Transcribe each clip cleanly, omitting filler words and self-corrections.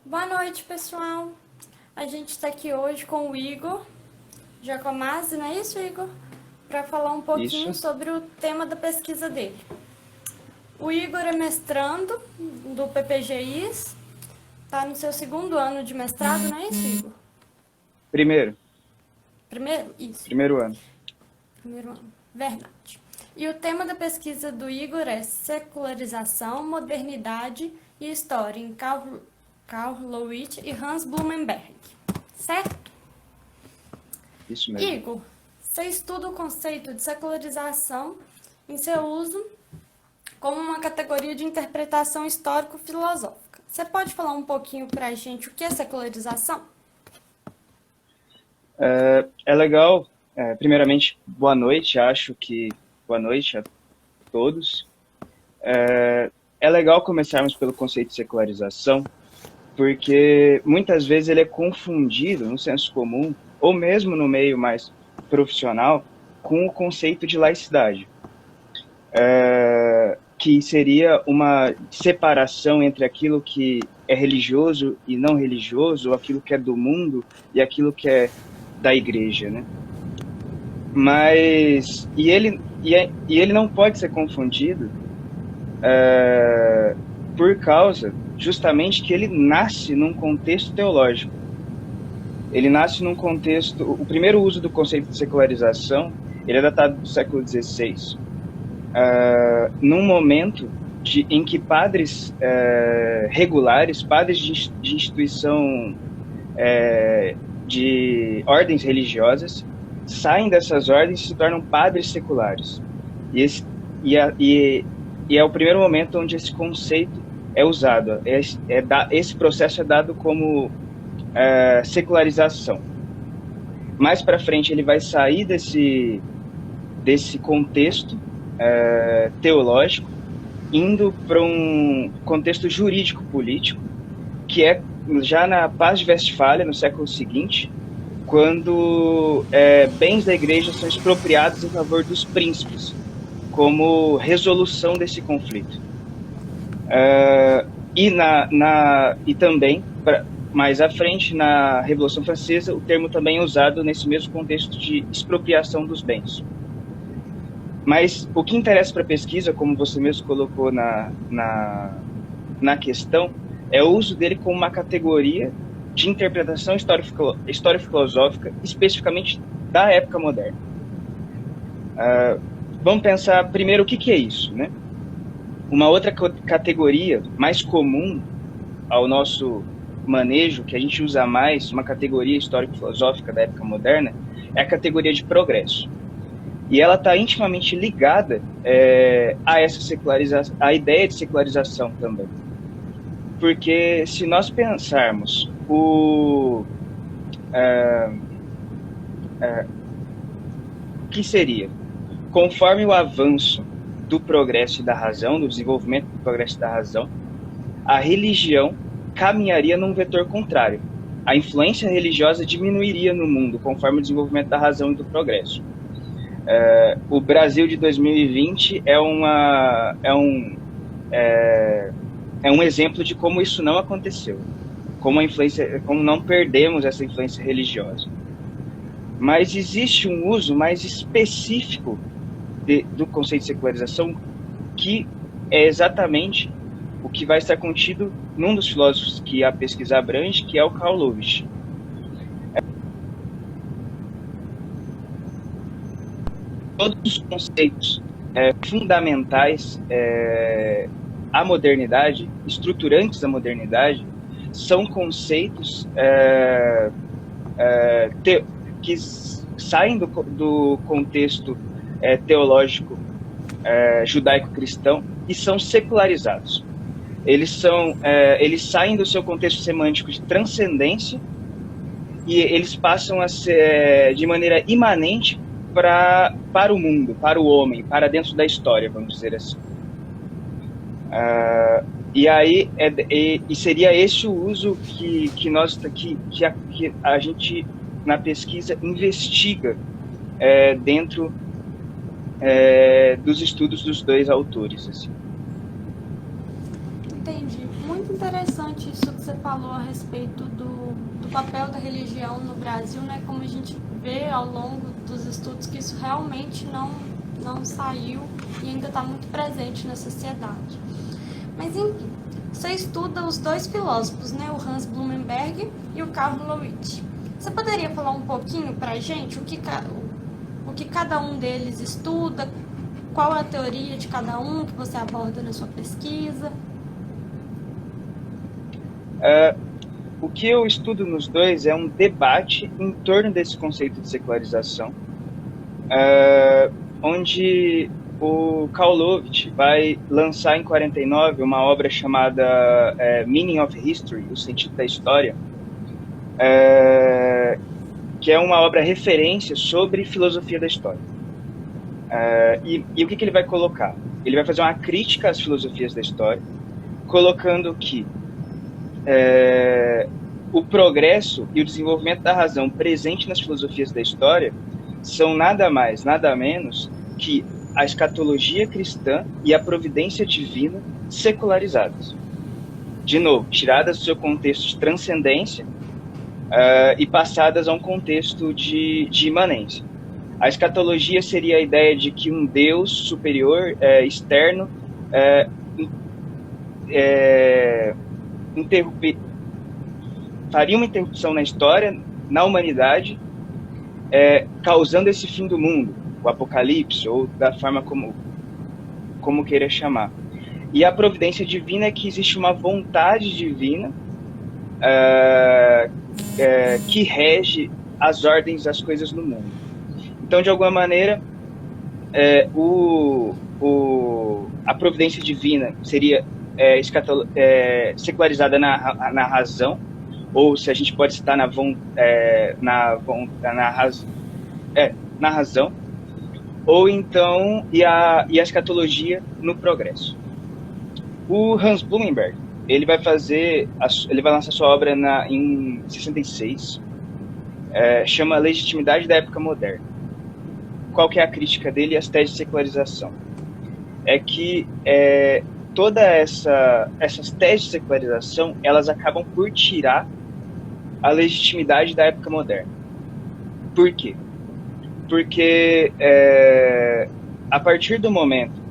Boa noite, pessoal. A gente está aqui hoje com o Igor Giacomazzi, não é isso, Igor? Para falar um pouquinho Isso. sobre o tema da pesquisa dele. O Igor é mestrando do PPGIS, está no seu segundo ano de mestrado, não é isso, Igor? Primeiro, Primeiro? Isso, primeiro ano. primeiro ano. Verdade. E o tema da pesquisa do Igor é Secularização, Modernidade e História em Karl Lowitz e Hans Blumenberg. Certo? Isso mesmo. Igor, você estuda o conceito de secularização em seu uso como uma categoria de interpretação histórico-filosófica. Você pode falar um pouquinho para a gente o que é secularização? É legal, primeiramente, boa noite, boa noite a todos. É legal começarmos pelo conceito de secularização, porque muitas vezes ele é confundido no senso comum, ou mesmo no meio mais profissional, com o conceito de laicidade, que seria uma separação entre aquilo que é religioso e não religioso, ou aquilo que é do mundo e aquilo que é da igreja, né? Mas ele não pode ser confundido por causa justamente que ele nasce num contexto teológico. Ele nasce num contexto. O primeiro uso do conceito de secularização ele é datado do século XVI, num momento em que padres regulares, padres de instituição de ordens religiosas, saem dessas ordens e se tornam padres seculares. E é o primeiro momento onde esse conceito é usado. Esse processo é dado como secularização. Mais para frente ele vai sair desse contexto teológico, indo para um contexto jurídico-político, que é já na Paz de Westfália, no século seguinte, quando bens da igreja são expropriados em favor dos príncipes, como resolução desse conflito. E também, mais à frente, na Revolução Francesa, o termo também é usado nesse mesmo contexto de expropriação dos bens. Mas o que interessa para a pesquisa, como você mesmo colocou na questão, é o uso dele como uma categoria de interpretação histórico-filosófica, especificamente da época moderna. Vamos pensar primeiro o que é isso, né? Uma outra categoria mais comum ao nosso manejo, que a gente usa mais, uma categoria histórico-filosófica da época moderna, é a categoria de progresso. E ela está intimamente ligada a essa secularização, a ideia de secularização também. Porque se nós pensarmos o que seria, conforme o avanço do progresso e da razão, do desenvolvimento do progresso e da razão, a religião caminharia num vetor contrário. A influência religiosa diminuiria no mundo conforme o desenvolvimento da razão e do progresso. O Brasil de 2020 é um exemplo de como isso não aconteceu, como não perdemos essa influência religiosa. Mas existe um uso mais específico do conceito de secularização, que é exatamente o que vai estar contido num dos filósofos que a pesquisa abrange, que é o Karl Lowitz. Todos os conceitos fundamentais à modernidade, estruturantes da modernidade, são conceitos que saem do contexto teológico judaico-cristão e são secularizados. Eles saem do seu contexto semântico de transcendência e eles passam a ser de maneira imanente para o mundo, para o homem, para dentro da história, vamos dizer assim. E seria esse o uso que a gente na pesquisa investiga dentro dos estudos dos dois autores, assim. Entendi. Muito interessante isso que você falou a respeito do papel da religião no Brasil, né? Como a gente vê ao longo dos estudos que isso realmente não saiu e ainda está muito presente na sociedade. Mas enfim, você estuda os dois filósofos, né? O Hans Blumenberg e o Karl Leuwitz. Você poderia falar um pouquinho para a gente o que cada um deles estuda, qual a teoria de cada um que você aborda na sua pesquisa? O que eu estudo nos dois é um debate em torno desse conceito de secularização, onde o Karl Leuwitz vai lançar em 49 uma obra chamada Meaning of History, o sentido da história, que é uma obra referência sobre filosofia da história. E o que ele vai colocar? Ele vai fazer uma crítica às filosofias da história, colocando que o progresso e o desenvolvimento da razão presente nas filosofias da história são nada mais, nada menos que a escatologia cristã e a providência divina secularizadas. De novo, tiradas do seu contexto de transcendência e passadas a um contexto de imanência. A escatologia seria a ideia de que um Deus superior, externo, faria uma interrupção na história, na humanidade, causando esse fim do mundo, o apocalipse, ou da forma como queira chamar. E a providência divina é que existe uma vontade divina que rege as ordens das coisas no mundo. Então, de alguma maneira, a providência divina seria secularizada na razão, ou se a gente pode citar na razão, ou então e a escatologia no progresso. O Hans Blumenberg, ele vai lançar sua obra em 66, chama Legitimidade da Época Moderna. Qual que é a crítica dele às teses de secularização? É que todas essas teses de secularização, elas acabam por tirar a legitimidade da época moderna. Por quê? Porque a partir do momento,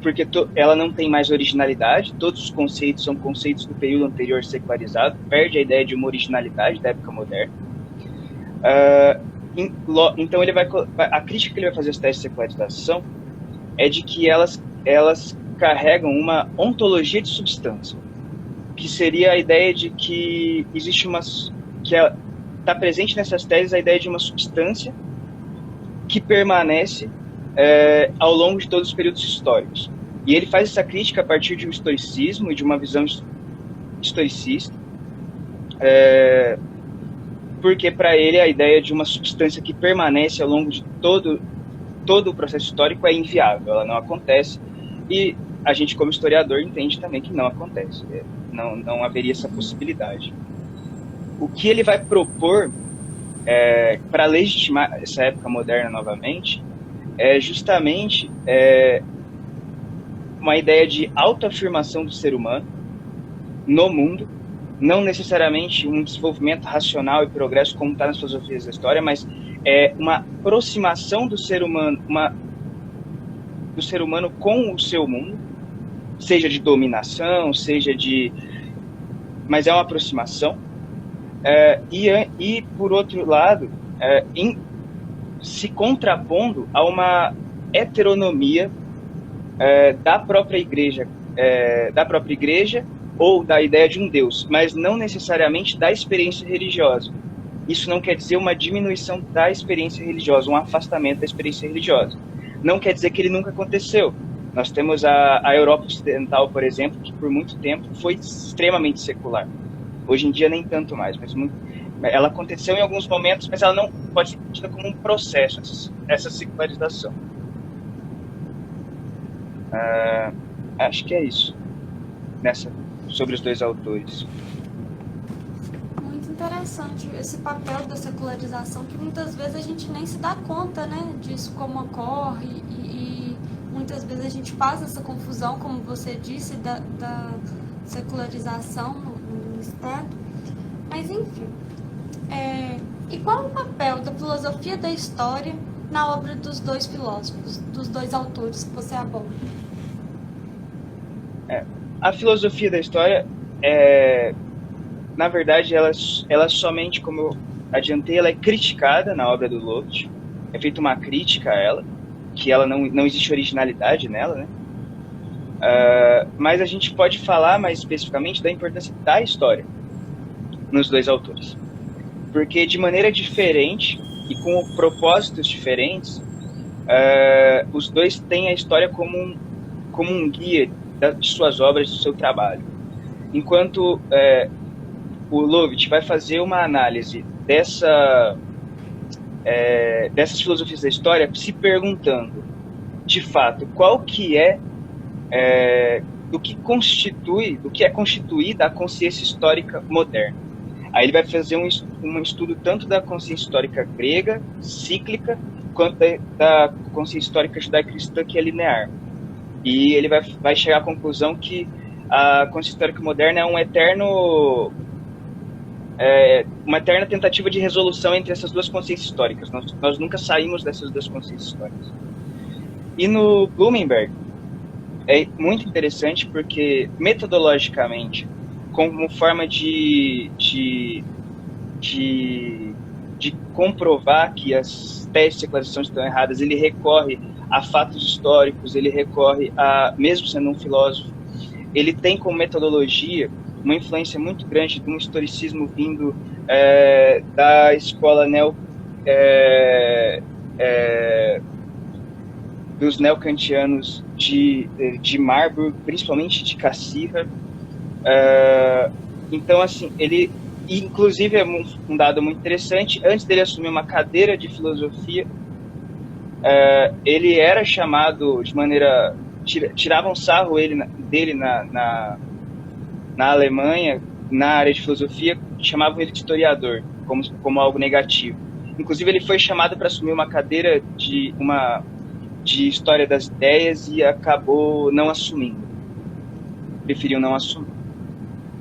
porque ela não tem mais originalidade, todos os conceitos são conceitos do período anterior secularizado, perde a ideia de uma originalidade da época moderna. Então a crítica que ele vai fazer às teses de secularização é de que elas carregam uma ontologia de substância, que seria a ideia de que existe está presente nessas teses a ideia de uma substância que permanece ao longo de todos os períodos históricos. E ele faz essa crítica a partir de um estoicismo e de uma visão historicista, porque para ele a ideia de uma substância que permanece ao longo de todo o processo histórico é inviável, ela não acontece, e a gente como historiador entende também que não acontece, não haveria essa possibilidade. O que ele vai propor para legitimar essa época moderna novamente é justamente uma ideia de autoafirmação do ser humano no mundo, não necessariamente um desenvolvimento racional e progresso como está nas filosofias da história, mas uma aproximação do ser humano com o seu mundo, seja de dominação, mas é uma aproximação. E por outro lado, se contrapondo a uma heteronomia da própria igreja ou da ideia de um Deus, mas não necessariamente da experiência religiosa. Isso não quer dizer uma diminuição da experiência religiosa, um afastamento da experiência religiosa. Não quer dizer que ele nunca aconteceu. Nós temos a Europa Ocidental, por exemplo, que por muito tempo foi extremamente secular. Hoje em dia nem tanto mais, mas ela aconteceu em alguns momentos, mas ela não pode ser entendida como um processo, essa secularização. Acho que é isso, sobre os dois autores. Muito interessante esse papel da secularização, que muitas vezes a gente nem se dá conta, né, disso como ocorre, e muitas vezes a gente faz essa confusão, como você disse, da secularização no ministério, E qual o papel da filosofia da história na obra dos dois filósofos, dos dois autores que você aborda? A filosofia da história, na verdade, ela somente, como eu adiantei, ela é criticada na obra do Lovett. É feita uma crítica a ela, que ela não existe originalidade nela, né? Mas a gente pode falar mais especificamente da importância da história nos dois autores. Porque de maneira diferente e com propósitos diferentes, os dois têm a história como um guia de suas obras, do seu trabalho. Enquanto o Lovett vai fazer uma análise dessas filosofias da história, se perguntando, de fato, qual que do que é constituída a consciência histórica moderna. Aí ele vai fazer um estudo tanto da consciência histórica grega, cíclica, quanto da consciência histórica judaico-cristã, que é linear. E ele vai chegar à conclusão que a consciência histórica moderna é uma eterna tentativa de resolução entre essas duas consciências históricas. Nós nunca saímos dessas duas consciências históricas. E no Blumenberg é muito interessante porque, metodologicamente, como forma de comprovar que as teses de secularização estão erradas, ele recorre a fatos históricos, ele recorre mesmo sendo um filósofo, ele tem como metodologia uma influência muito grande de um historicismo vindo da escola dos neocantianos de Marburg, principalmente de Cassirer. Então, assim, ele, inclusive, é um dado muito interessante, antes dele assumir uma cadeira de filosofia, ele era chamado de maneira... Tiravam sarro dele na Alemanha, na área de filosofia, chamavam ele de historiador, como algo negativo. Inclusive, ele foi chamado para assumir uma cadeira de história das ideias e acabou não assumindo. Preferiu não assumir.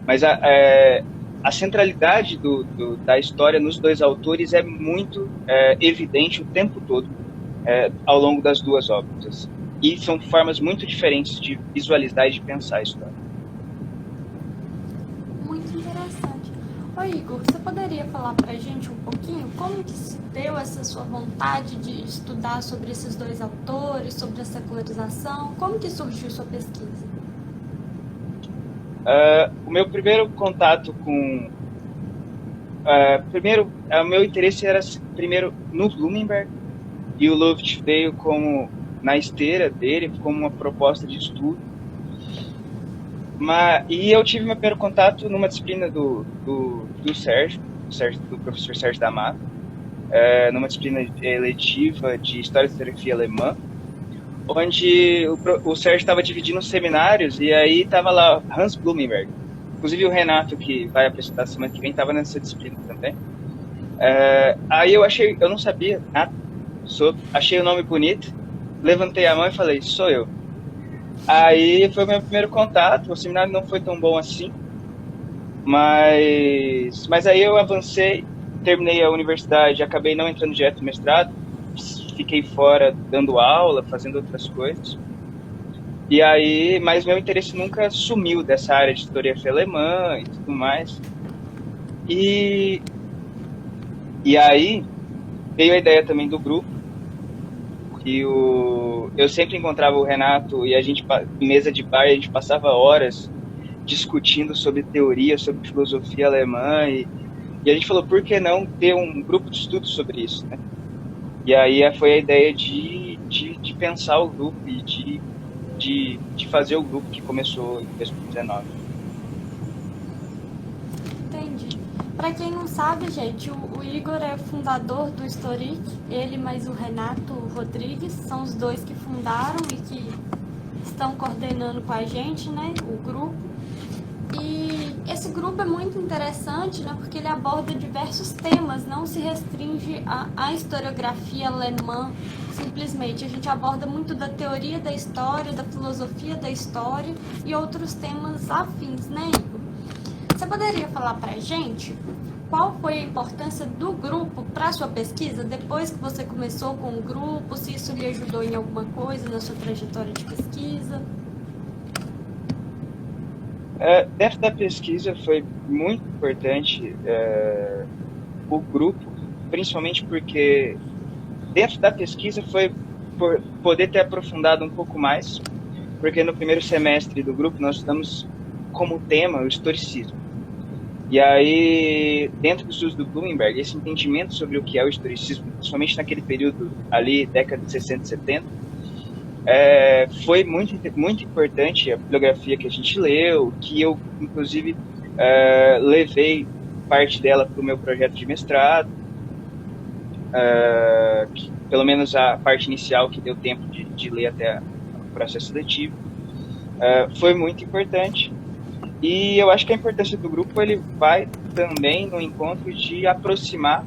Mas a centralidade da história nos dois autores é muito evidente o tempo todo ao longo das duas obras. E são formas muito diferentes de visualizar e de pensar a história. Muito interessante. Ô Igor, você poderia falar pra gente um pouquinho como que se deu essa sua vontade de estudar sobre esses dois autores, sobre a secularização? Como que surgiu sua pesquisa? O meu primeiro contato com... o meu interesse era primeiro no Blumenberg, e o Lovett veio na esteira dele, como uma proposta de estudo. E eu tive meu primeiro contato numa disciplina do professor Sérgio D'Amato, numa disciplina eletiva de História e Historiografia Alemã, onde o Sérgio estava dividindo seminários, e aí estava lá Hans Blumenberg. Inclusive o Renato, que vai apresentar semana que vem, estava nessa disciplina também. Aí eu não sabia nada, achei o nome bonito, levantei a mão e falei, sou eu. Aí foi o meu primeiro contato, o seminário não foi tão bom assim, mas aí eu avancei, terminei a universidade, acabei não entrando direto no mestrado, fiquei fora dando aula, fazendo outras coisas. E aí, mas meu interesse nunca sumiu dessa área de historiografia alemã e tudo mais. E aí veio a ideia também do grupo, que eu sempre encontrava o Renato e a gente, em mesa de bar, a gente passava horas discutindo sobre teoria, sobre filosofia alemã, e a gente falou, por que não ter um grupo de estudo sobre isso, né? E aí foi a ideia de pensar o grupo e de fazer o grupo que começou em 2019. Entendi. Para quem não sabe, gente, o Igor é fundador do Historic, ele mais o Renato Rodrigues, são os dois que fundaram e que estão coordenando com a gente, né, o grupo. E esse grupo é muito interessante, né, porque ele aborda diversos temas, não se restringe à historiografia alemã, simplesmente. A gente aborda muito da teoria da história, da filosofia da história e outros temas afins, né, Igor? Você poderia falar pra gente qual foi a importância do grupo para a sua pesquisa, depois que você começou com o grupo, se isso lhe ajudou em alguma coisa na sua trajetória de pesquisa? Dentro da pesquisa foi muito importante o grupo, principalmente porque dentro da pesquisa foi por poder ter aprofundado um pouco mais, porque no primeiro semestre do grupo nós estudamos como tema o historicismo. E aí, dentro do estudo do Blumenberg, esse entendimento sobre o que é o historicismo, principalmente naquele período ali, década de 60 e 70, foi muito, muito importante a bibliografia que a gente leu, que eu, inclusive, levei parte dela para o meu projeto de mestrado, que, pelo menos a parte inicial que deu tempo de ler até o processo seletivo, foi muito importante. E eu acho que a importância do grupo ele vai também no encontro de aproximar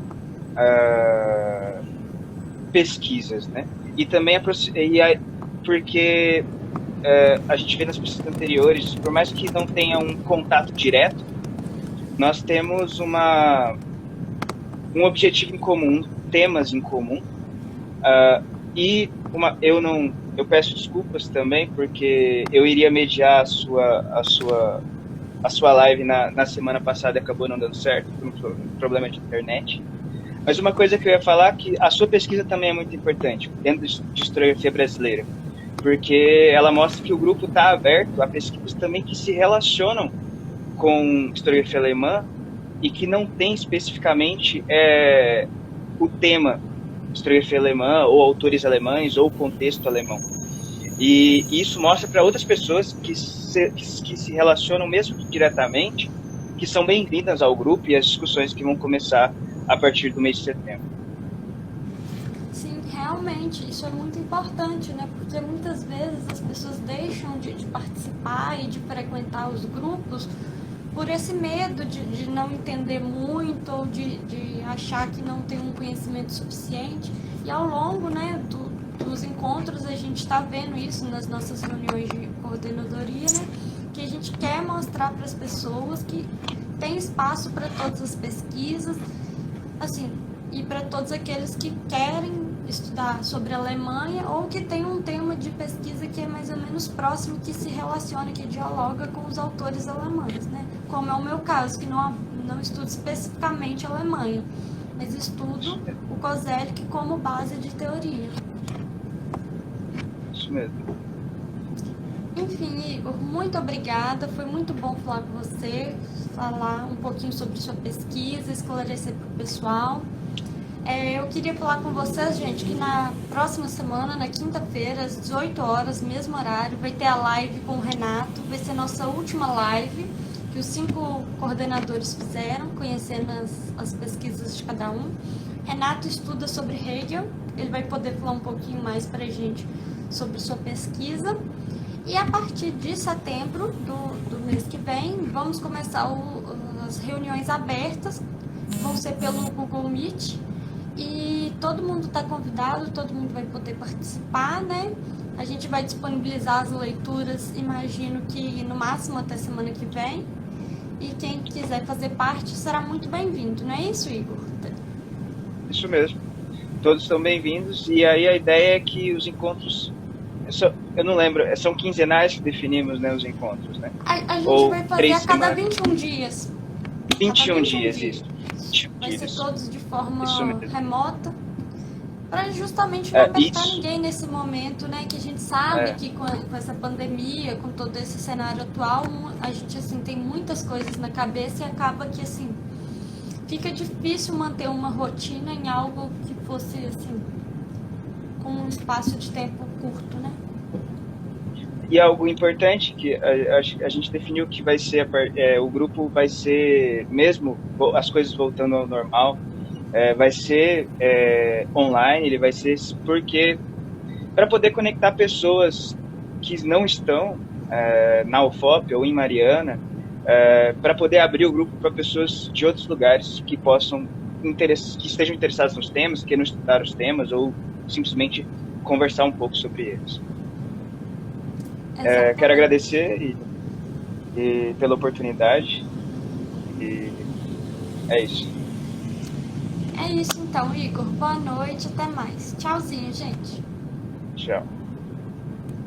pesquisas, né? E também porque a gente vê nas pesquisas anteriores, por mais que não tenha um contato direto, nós temos um objetivo em comum, temas em comum, eu peço desculpas também porque eu iria mediar a sua live na semana passada e acabou não dando certo por um problema de internet. Mas uma coisa que eu ia falar é que a sua pesquisa também é muito importante dentro de historiografia brasileira, porque ela mostra que o grupo está aberto a pesquisas também que se relacionam com historiografia alemã e que não tem especificamente o tema historiografia alemã ou autores alemães ou contexto alemão. E isso mostra para outras pessoas que se relacionam mesmo diretamente, que são bem-vindas ao grupo e às discussões que vão começar a partir do mês de setembro. Sim, realmente, isso é muito importante, né? Porque muitas vezes as pessoas deixam de participar e de frequentar os grupos por esse medo de não entender muito ou de achar que não tem um conhecimento suficiente. E ao longo, né, dos encontros a gente está vendo isso nas nossas reuniões de coordenadoria, né, que a gente quer mostrar para as pessoas que tem espaço para todas as pesquisas, assim, e para todos aqueles que querem estudar sobre a Alemanha ou que tem um tema de pesquisa que é mais ou menos próximo, que se relaciona, que dialoga com os autores alemães, né? Como é o meu caso, que não estudo especificamente a Alemanha, mas estudo o Koselleck como base de teoria. Isso mesmo. Enfim, Igor, muito obrigada, foi muito bom falar com você, falar um pouquinho sobre sua pesquisa, esclarecer para o pessoal. Eu queria falar com vocês, gente, que na próxima semana, na quinta-feira, às 18 horas, mesmo horário, vai ter a live com o Renato. Vai ser nossa última live que os 5 coordenadores fizeram, conhecendo as pesquisas de cada um. Renato estuda sobre Hegel, ele vai poder falar um pouquinho mais para a gente sobre sua pesquisa. E a partir de setembro do mês que vem, vamos começar as reuniões abertas, vão ser pelo Google Meet. E todo mundo está convidado, todo mundo vai poder participar, né? A gente vai disponibilizar as leituras, imagino que no máximo até semana que vem. E quem quiser fazer parte será muito bem-vindo, não é isso, Igor? Isso mesmo. Todos estão bem-vindos. E aí a ideia é que os encontros... Eu não lembro, são quinzenais que definimos, né, os encontros, né? A gente Ou vai fazer a cada semanas. 21 dias. 21 dias, isso. Vai ser todos de forma Isso mesmo. remota, para justamente não apertar isso. ninguém nesse momento, né? Que a gente sabe que com essa pandemia, com todo esse cenário atual, a gente, assim, tem muitas coisas na cabeça e acaba que, assim, fica difícil manter uma rotina em algo que fosse, assim, com um espaço de tempo curto, né? E algo importante que a gente definiu que vai ser, o grupo vai ser, mesmo as coisas voltando ao normal, vai ser online, ele vai ser porque para poder conectar pessoas que não estão na UFOP ou em Mariana, para poder abrir o grupo para pessoas de outros lugares que possam que estejam interessadas nos temas, queiram estudar os temas ou simplesmente conversar um pouco sobre eles. Quero agradecer pela oportunidade É isso. É isso então, Igor. Boa noite, até mais. Tchauzinho, gente. Tchau.